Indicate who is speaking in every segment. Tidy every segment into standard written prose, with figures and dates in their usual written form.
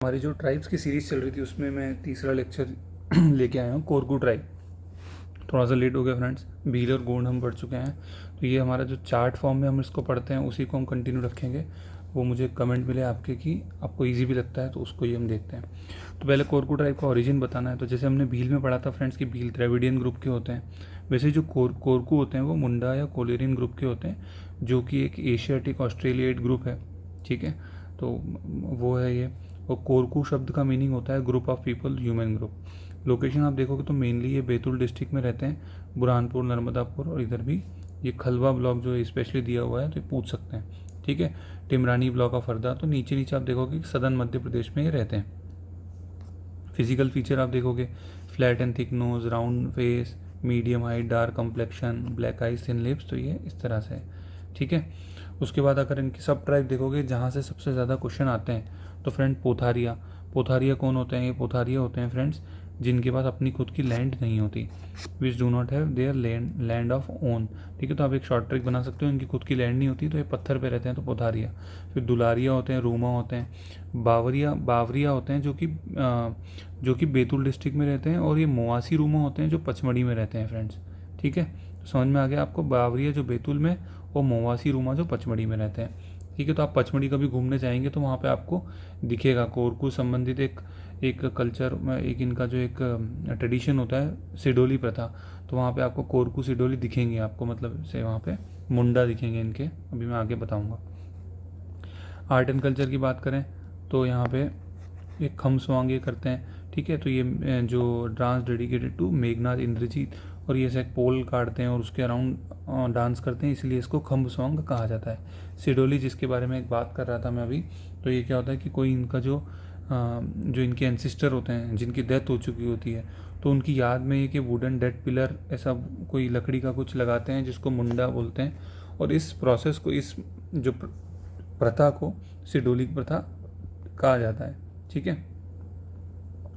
Speaker 1: हमारी जो ट्राइब्स की सीरीज़ चल रही थी उसमें मैं तीसरा लेक्चर लेके आया हूँ कोरकू ट्राइब। थोड़ा सा लेट हो गया फ्रेंड्स, भील और गोंड हम पढ़ चुके हैं। तो ये हमारा जो चार्ट फॉर्म में हम इसको पढ़ते हैं उसी को हम कंटिन्यू रखेंगे। वो मुझे कमेंट मिले आपके कि आपको इजी भी लगता है, तो उसको ही हम देखते हैं। तो पहले कोरकू ट्राइब का ओरिजिन बताना है। तो जैसे हमने भील में पढ़ा था फ्रेंड्स कि भील द्रविडियन ग्रुप के होते हैं, वैसे जो कोरकू होते हैं वो मुंडा या कोलेरियन ग्रुप के होते हैं, जो कि एक एशियाटिक ऑस्ट्रेलियाइट ग्रुप है। ठीक है, तो वो है ये। और कोरकू शब्द का मीनिंग होता है group of people, human group. Location आप देखोगे तो मेनली ये बैतूल डिस्ट्रिक्ट में रहते हैं, बुरहानपुर, नर्मदापुर, और इधर भी ये खलवा ब्लॉक जो स्पेशली दिया हुआ है तो ये पूछ सकते हैं। ठीक है, टिमरानी ब्लॉक ऑफ हरदा, तो नीचे नीचे आप देखोगे सदर्न मध्य प्रदेश में ये रहते हैं। फिजिकल फीचर आप देखोगे flat and thick nose, round face, medium height, dark complexion, black eyes, thin lips, तो ये इस तरह से है। ठीक है, उसके बाद अगर इनकी सब ट्राइब देखोगे जहाँ से सबसे ज़्यादा क्वेश्चन आते हैं तो फ्रेंड पोथारिया। पोथारिया कौन होते हैं? ये पोथारिया होते हैं फ्रेंड्स जिनके पास अपनी खुद की लैंड नहीं होती, which do not have their land of own. ठीक है, तो आप एक शॉर्ट ट्रिक बना सकते हो, इनकी खुद की लैंड नहीं होती तो ये पत्थर पे रहते हैं, तो पोथारिया। फिर दुलारिया होते हैं, रूमा होते हैं, बावरिया होते हैं जो कि बैतूल डिस्ट्रिक्ट में रहते हैं, और ये मोआसी रूमा होते हैं जो पचमढ़ी में रहते हैं फ्रेंड्स। ठीक है, तो समझ में आ गया आपको, बावरिया जो बैतूल में और मोवासी रूमा जो पचमढ़ी में रहते हैं। ठीक है, तो आप पचमढ़ी कभी घूमने जाएंगे तो वहाँ पे आपको दिखेगा कोरकू संबंधित एक कल्चर, एक इनका जो एक ट्रेडिशन होता है सिडोली प्रथा, तो वहाँ पे आपको कोरकू सिडोली दिखेंगे आपको, मतलब से वहाँ पे मुंडा दिखेंगे इनके, अभी मैं आगे बताऊँगा। आर्ट एंड कल्चर की बात करें तो यहाँ पे एक खम स्वांग ये करते हैं। ठीक है, तो ये जो dance dedicated to Meghnath Indrajit, और ये ऐसे एक पोल काटते हैं और उसके अराउंड डांस करते हैं, इसलिए इसको खम्ब सॉन्ग कहा जाता है। सिडोली जिसके बारे में एक बात कर रहा था मैं अभी, तो ये क्या होता है कि कोई इनका जो इनके एंसिस्टर होते हैं जिनकी डेथ हो चुकी होती है, तो उनकी याद में ये कि वुडन डेड पिलर ऐसा कोई लकड़ी का कुछ लगाते हैं जिसको मुंडा बोलते हैं, और इस प्रोसेस को, इस जो प्रथा को सिडोली प्रथा कहा जाता है। ठीक है,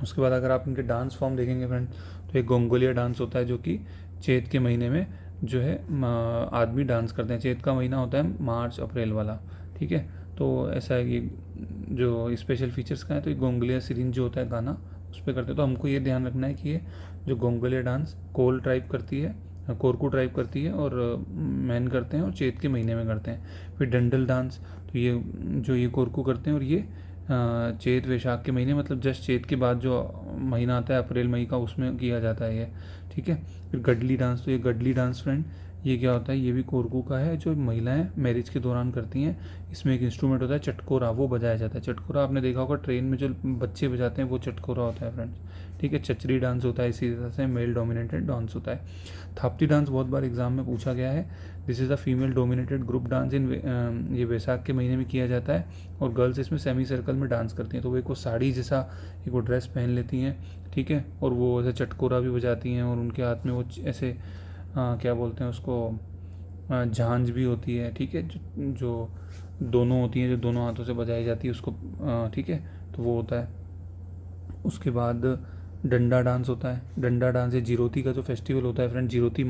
Speaker 1: उसके बाद अगर आप इनके डांस फॉर्म देखेंगे फ्रेंड तो एक गोंगोलिया डांस होता है जो कि चैत के महीने में जो है आदमी डांस करते हैं। चैत का महीना होता है मार्च अप्रैल वाला। ठीक है, तो ऐसा है कि जो स्पेशल फीचर्स का है, तो ये गोंगोलिया सिरिंज जो होता है गाना उस पर करते हैं। तो हमको ये ध्यान रखना है कि ये जो गोंगोलिया डांस कोल ट्राइब करती है, कोरकू ट्राइब करती है, और मैन करते हैं और चैत के महीने में करते हैं। फिर डंडल डांस, तो ये कोरकू करते हैं, और ये चैत वैशाख के महीने, मतलब जस्ट चैत के बाद जो महीना आता है अप्रैल मई का, उसमें किया जाता है ये। ठीक है, फिर गडली डांस, तो ये गडली डांस फ्रेंड ये क्या होता है, ये भी कोरकू का है, जो महिलाएं मैरिज के दौरान करती हैं। इसमें एक इंस्ट्रूमेंट होता है चटकोरा, वो बजाया जाता है। चटकोरा आपने देखा होगा ट्रेन में जो बच्चे बजाते हैं, वो चटकोरा होता है फ्रेंड्स। ठीक है, चचरी डांस होता है, इसी तरह से मेल डोमिनेटेड डांस होता है। थाप्ती डांस बहुत बार एग्जाम में पूछा गया है। This is a female dominated group dance इन ये वैसाख के महीने में किया जाता है, और गर्ल्स इसमें सेमी सर्कल में डांस करती हैं। तो वो एक वो साड़ी जैसा एक वो ड्रेस पहन लेती हैं। ठीक है, और वो ऐसे चटकोरा भी बजाती हैं, और उनके हाथ में वो ऐसे क्या बोलते हैं उसको, झांझ भी होती है। ठीक है, जो दोनों होती हैं, जो दोनों हाथों से बजाई जाती है उसको। ठीक है, तो वो होता है। उसके बाद डंडा डांस होता है। डंडा डांस ये जिरोती का जो फेस्टिवल होता है फ्रेंड, जिरोती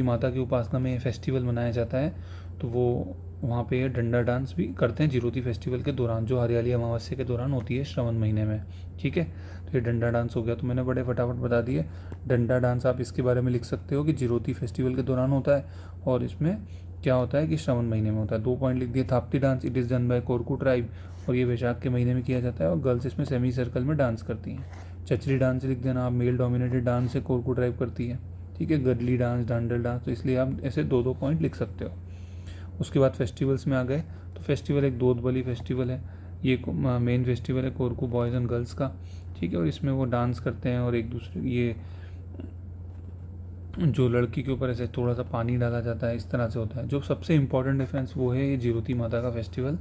Speaker 1: माता की उपासना में फेस्टिवल मनाया जाता है, तो वो वहाँ पे डंडा डांस भी करते हैं जिरोती फेस्टिवल के दौरान, जो हरियाली अमावस्या के दौरान होती है श्रावण महीने में। ठीक है, तो ये डंडा डांस हो गया, तो मैंने बड़े फटाफट बता दिए। डंडा डांस आप इसके बारे में लिख सकते हो कि जिरोती फेस्टिवल के दौरान होता है, और इसमें क्या होता है कि श्रावण महीने में होता है। 2 पॉइंट लिख दिए। Thapti dance it is done by Korku tribe, और ये वैशाख के महीने में किया जाता है, और गर्ल्स इसमें सेमी सर्कल में डांस करती हैं। चचरी डांस लिख देना आप, मेल डोमिनेटेड डांस से कोरकू ट्राइब करती है। ठीक है, गडली डांस, डांडल डांस, तो इसलिए आप ऐसे 2-2 पॉइंट लिख सकते हो। उसके बाद फेस्टिवल्स में आ गए, तो फेस्टिवल एक दोदबली फेस्टिवल है। ये मेन फेस्टिवल है कोरकू बॉयज़ एंड गर्ल्स का। ठीक है, और इसमें वो डांस करते हैं, और एक दूसरे ये जो लड़की के ऊपर ऐसे थोड़ा सा पानी डाला जाता है, इस तरह से होता है। जो सबसे इम्पोर्टेंट डिफरेंस वो है ये जिरोती माता का फेस्टिवल।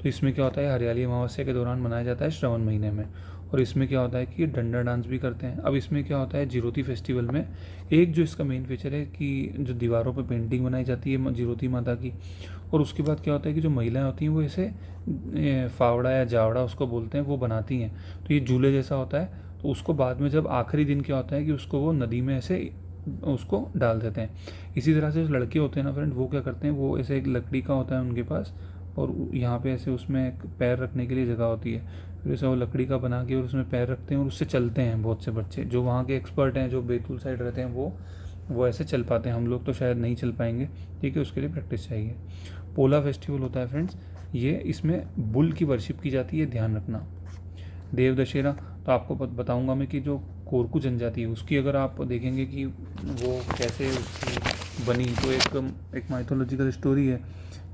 Speaker 1: तो इसमें क्या होता है, हरियाली अमावस्या के दौरान मनाया जाता है श्रावण महीने में, और इसमें क्या होता है कि डंडा डांस भी करते हैं। अब इसमें क्या होता है जिरोती फेस्टिवल में, एक जो इसका मेन फीचर है कि जो दीवारों पर पेंटिंग बनाई जाती है जिरोती माता की, और उसके बाद क्या होता है कि जो महिलाएं होती हैं वो ऐसे फावड़ा या जावड़ा उसको बोलते हैं, वो बनाती हैं। तो ये झूले जैसा होता है, तो उसको बाद में जब आखिरी दिन क्या होता है कि उसको वो नदी में ऐसे उसको डाल देते हैं। इसी तरह से जो लड़के होते हैं ना फ्रेंड, वो क्या करते हैं, वो ऐसे एक लकड़ी का होता है उनके पास, और यहाँ पे ऐसे उसमें एक पैर रखने के लिए जगह होती है, फिर ऐसे वो लकड़ी का बना के और उसमें पैर रखते हैं और उससे चलते हैं बहुत से बच्चे जो वहाँ के एक्सपर्ट हैं, जो बैतूल साइड रहते हैं, वो ऐसे चल पाते हैं। हम लोग तो शायद नहीं चल पाएंगे, ठीक है, उसके लिए प्रैक्टिस चाहिए। पोला फेस्टिवल होता है फ्रेंड्स, ये इसमें बुल की वर्शिप की जाती है, ध्यान रखना। देव दशहरा, तो आपको बताऊंगा मैं कि जो कोरकू जनजाति है उसकी अगर आप देखेंगे कि वो कैसे उसकी बनी, तो एक माइथोलॉजिकल स्टोरी है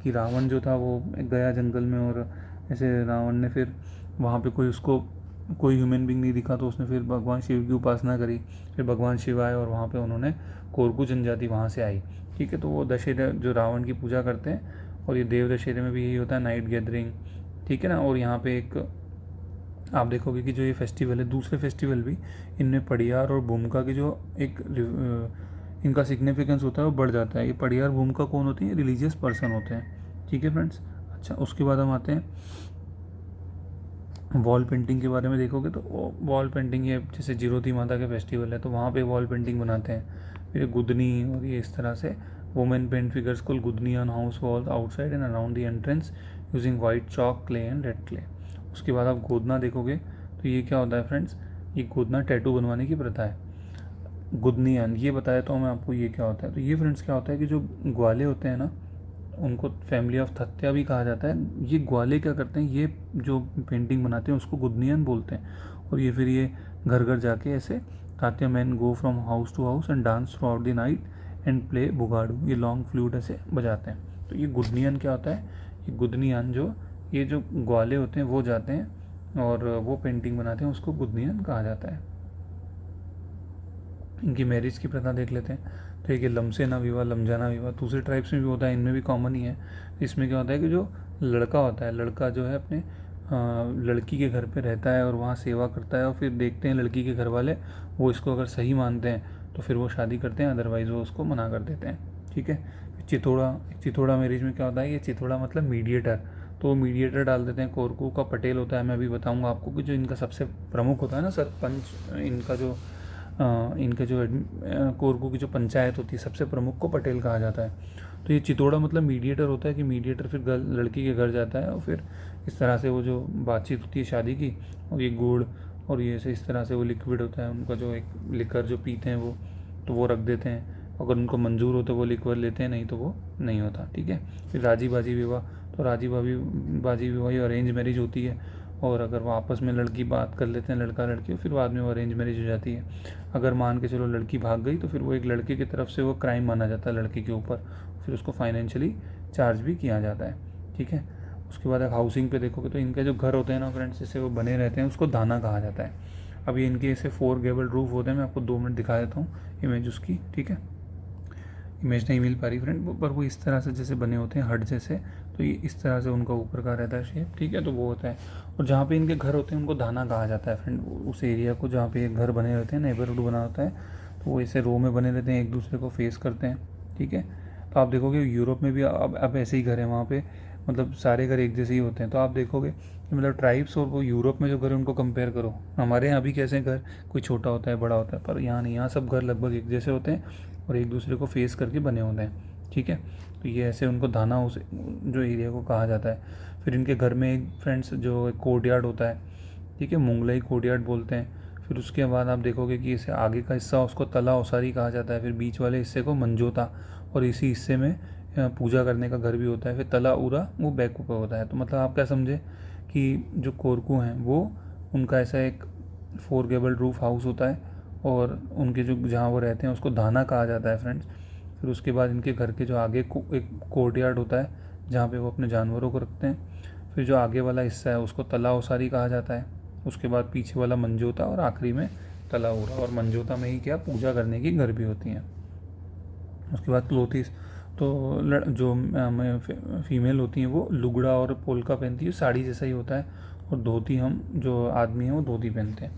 Speaker 1: कि रावण जो था वो गया जंगल में और ऐसे रावण ने फिर वहाँ पे कोई ह्यूमन बींग नहीं दिखा, तो उसने फिर भगवान शिव की उपासना करी, फिर भगवान शिव आए और वहाँ पे उन्होंने कोरकू जनजाति वहाँ से आई, ठीक है। तो वो दशहरा जो रावण की पूजा करते हैं, और ये देव दशहरे में भी यही होता है, नाइट गैदरिंग, ठीक है ना। और यहाँ पे एक आप देखोगे कि जो ये फेस्टिवल है, दूसरे फेस्टिवल भी इनमें पड़ियार और भूमिका की जो एक इनका सिग्निफिकेंस होता है वो बढ़ जाता है। ये पड़ियार भूमिका कौन होती है? रिलीजियस पर्सन होते हैं, ठीक है फ्रेंड्स। अच्छा, उसके बाद हम आते हैं वॉल पेंटिंग के बारे में। देखोगे तो वॉल पेंटिंग, ये जैसे जीरोती माता के फेस्टिवल है तो वहाँ पे वॉल पेंटिंग बनाते हैं। फिर गुदनी, और ये इस तरह से वुमेन पेंट फिगर्स को Gudni on house wall outside and around the entrance using white chalk, clay and red clay. उसके बाद आप गोदना देखोगे तो ये क्या होता है फ्रेंड्स, ये गोदना टैटू बनवाने की प्रथा है। गुदनियान ये बताया तो मैं आपको ये क्या होता है। तो ये फ्रेंड्स क्या होता है कि जो ग्वाले होते हैं ना, उनको फैमिली ऑफ थत्या भी कहा जाता है। ये ग्वाले क्या करते हैं, ये जो पेंटिंग बनाते हैं उसको गुदनियन बोलते हैं। और ये फिर ये घर घर जाके ऐसे तात्या man go from house to house and dance throughout the night and play Bugadu, ये लॉन्ग फ्लूट ऐसे बजाते हैं। तो ये गुदनियन क्या होता है, ये गुदनियन ये जो ग्वाले होते हैं वो जाते हैं और वो पेंटिंग बनाते हैं, उसको गुदनियन कहा जाता है। इनकी मैरिज की प्रथा देख लेते हैं। तो एक लमसेना विवाह, लमजाना विवाह दूसरे ट्राइब्स में भी होता है, इनमें भी कॉमन ही है। इसमें क्या होता है कि जो लड़का होता है, लड़का जो है अपने लड़की के घर पे रहता है और वहाँ सेवा करता है, और फिर देखते हैं लड़की के घर वाले वो इसको अगर सही मानते हैं तो फिर वो शादी करते हैं, अदरवाइज़ वो उसको मना कर देते हैं, ठीक है। चिथोड़ा मैरिज में क्या होता है, ये चिथोड़ा मतलब मीडिएटर, तो मीडिएटर डाल देते हैं। कोरकू का पटेल होता है, मैं अभी बताऊंगा आपको कि जो इनका सबसे प्रमुख होता है ना सरपंच, इनका जो कोरकू की जो पंचायत होती है सबसे प्रमुख को पटेल कहा जाता है। तो ये चितोड़ा मतलब मीडिएटर होता है कि मीडिएटर फिर लड़की के घर जाता है और फिर इस तरह से वो जो बातचीत होती है शादी की, और ये गुड़ और ये से इस तरह से वो लिक्विड होता है उनका, जो एक लिकर जो पीते हैं वो, तो वो रख देते हैं। अगर उनको मंजूर हो तो वो लिक्विड लेते हैं, नहीं तो वो नहीं होता, ठीक है। फिर राजी बाजी विवाह, तो बाजी विवाह ये अरेंज मैरिज होती है, और अगर वो आपस में लड़की बात कर लेते हैं, लड़का लड़की, फिर बाद में वो अरेंज मैरिज हो जाती है। अगर मान के चलो लड़की भाग गई तो फिर वो एक लड़के की तरफ से वो क्राइम माना जाता है लड़की के ऊपर, फिर उसको फाइनेंशियली चार्ज भी किया जाता है, ठीक है। उसके बाद हाउसिंग पे देखोगे तो इनके जो घर होते हैं ना फ्रेंड्स, जैसे वो बने रहते हैं, उसको दाना कहा जाता है। अब ये इनके ऐसे 4 गेबल रूफ होते हैं, मैं आपको 2 मिनट दिखा देता हूँ इमेज उसकी, ठीक है। इमेज नहीं मिल पा रही फ्रेंड, पर वो इस तरह से जैसे बने होते हैं हट जैसे, तो ये इस तरह से उनका ऊपर का रहता है शेप, ठीक है। तो वो होता है, और जहाँ पे इनके घर होते हैं उनको दाना कहा जाता है फ्रेंड, उस एरिया को जहाँ पे घर बने रहते हैं, नेबरहुड बना होता है, तो वो ऐसे रो में बने रहते हैं, एक दूसरे को फेस करते हैं, ठीक है। तो आप देखोगे यूरोप में भी अब ऐसे ही घर है वहाँ पे, मतलब सारे घर एक जैसे ही होते हैं। तो आप देखोगे कि मतलब ट्राइब्स और वो यूरोप में जो घर है उनको कंपेयर करो, हमारे यहाँ भी कैसे घर कोई छोटा होता है बड़ा होता है, पर यहाँ नहीं, यहाँ सब घर लगभग एक जैसे होते हैं और एक दूसरे को फेस करके बने होते हैं, ठीक है। तो ये ऐसे उनको दाना उस जो एरिया को कहा जाता है। फिर इनके घर में एक फ्रेंड्स जो एक कोर्टयार्ड होता है, ठीक है, मुंगलई कोर्टयार्ड बोलते हैं। फिर उसके बाद आप देखोगे कि इसे आगे का हिस्सा उसको तला ओसारी कहा जाता है, फिर बीच वाले हिस्से को मंजोता, और इसी हिस्से में पूजा करने का घर भी होता है। फिर तला उरा वो बैक ऊपर होता है। तो मतलब आप क्या समझे कि जो कोरकू हैं वो उनका ऐसा एक 4 गेबल रूफ हाउस होता है, और उनके जो जहाँ वो रहते हैं उसको धाना कहा जाता है फ्रेंड्स। फिर उसके बाद इनके घर के जो आगे एक कोर्टयार्ड होता है जहाँ पे वो अपने जानवरों को रखते हैं। फिर जो आगे वाला हिस्सा है उसको तला ओसारी कहा जाता है। उसके बाद पीछे वाला मंजोता, और आखिरी में तला उरा, और मंजोता में ही क्या पूजा करने की घर भी होती हैं। उसके बाद क्लोथिस, तो जो फीमेल होती हैं वो लुगड़ा और पोलका पहनती है, साड़ी जैसा ही होता है, और धोती हम जो आदमी हैं वो धोती पहनते हैं।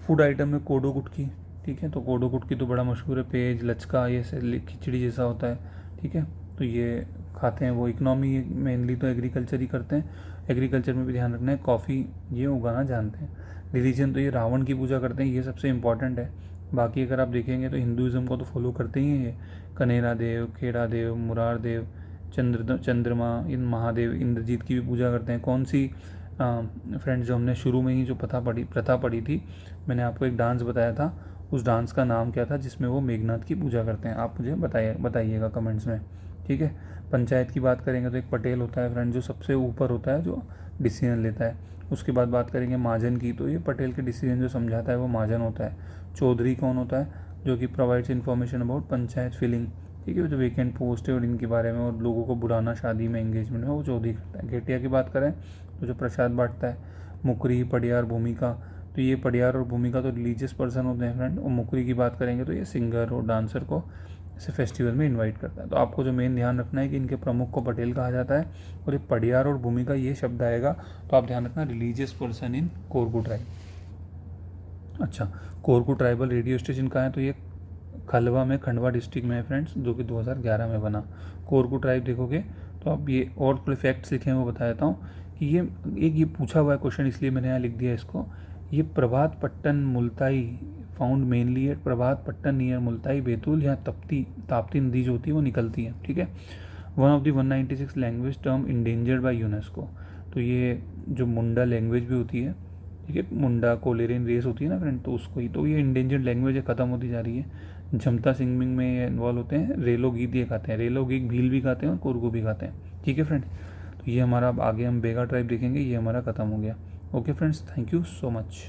Speaker 1: फूड आइटम में कोडो कुटकी, ठीक है। तो कोडो कुटकी तो बड़ा मशहूर है, पेज लचका ये से खिचड़ी जैसा होता है, ठीक है। तो ये खाते हैं वो। इकनॉमी मेनली तो एग्रीकल्चर ही करते हैं, एग्रीकल्चर में भी ध्यान रखना है, कॉफ़ी ये उगाना जानते हैं। रिलीजन तो ये रावण की पूजा करते हैं, ये सबसे इम्पॉर्टेंट है। बाकी अगर आप देखेंगे तो हिंदुज़म को तो फॉलो करते ही हैं ये, कनेरा देव, खेड़ा देव, मुरार देव, चंद्रमा, इन महादेव, इंद्रजीत की भी पूजा करते हैं। कौन सी फ्रेंड्स, जो हमने शुरू में ही जो प्रथा पढ़ी थी, मैंने आपको एक डांस बताया था, उस डांस का नाम क्या था जिसमें वो मेघनाथ की पूजा करते हैं? आप मुझे बताइएगा कमेंट्स में, ठीक है। पंचायत की बात करेंगे तो एक पटेल होता है फ्रेंड, जो सबसे ऊपर होता है, जो डिसीजन लेता है। उसके बाद बात करेंगे महाजन की, तो ये पटेल के डिसीजन जो समझाता है वो महाजन होता है। चौधरी कौन होता है? जो कि provides information about panchayat filling, ठीक है, जो वेकेंट पोस्ट है और इनके बारे में, और लोगों को बुलाना शादी में, एंगेजमेंट में, वो चौधरी करता है। घेटिया की बात करें तो जो प्रसाद बांटता है। मुकरी, पडियार, भूमिका, तो ये पडियार और भूमिका तो रिलीजियस पर्सन होते हैं फ्रेंड। और मुकरी की बात करेंगे तो ये सिंगर और डांसर को ऐसे फेस्टिवल में इनवाइट करता है। तो आपको जो मेन ध्यान रखना है कि इनके प्रमुख को पटेल कहा जाता है, और ये पडियार और भूमिका ये शब्द आएगा तो आप ध्यान रखना, रिलीजियस पर्सन इन कोरगू ट्राइब। अच्छा, कोरगू ट्राइबल रेडियो स्टेशन कहाँ है? तो ये खलवा में, खंडवा डिस्ट्रिक्ट में है फ्रेंड्स, जो कि 2011 में बना। कोरगू ट्राइब देखोगे तो आप ये और थोड़े फैक्ट्स लिखे हैं वो बता देता हूँ कि ये पूछा हुआ है क्वेश्चन, इसलिए मैंने यहाँ लिख दिया इसको। ये Prabhat Pattan Multai found mainly at Prabhat Pattan near Multai Betul, यहाँ ताप्ती नदी जो होती है वो निकलती है, ठीक है। One of the 196 language term endangered by UNESCO, तो ये जो मुंडा लैंग्वेज भी होती है, ठीक है, मुंडा कोलेरियन रेस होती है ना फ्रेंड, तो उसको ही, तो ये इंडेंजर्ड लैंग्वेज है, ख़त्म होती जा रही है। झमता सिंगिंग में ये इन्वॉल्व होते हैं। रेलो गीत ये गाते हैं, रेलो गीत भील भी गाते हैं और कोरगू भी गाते हैं, ठीक है फ्रेंड्स। तो ये हमारा, अब आगे हम बेगा ट्राइब देखेंगे, ये हमारा ख़त्म हो गया। Okay friends, thank you so much.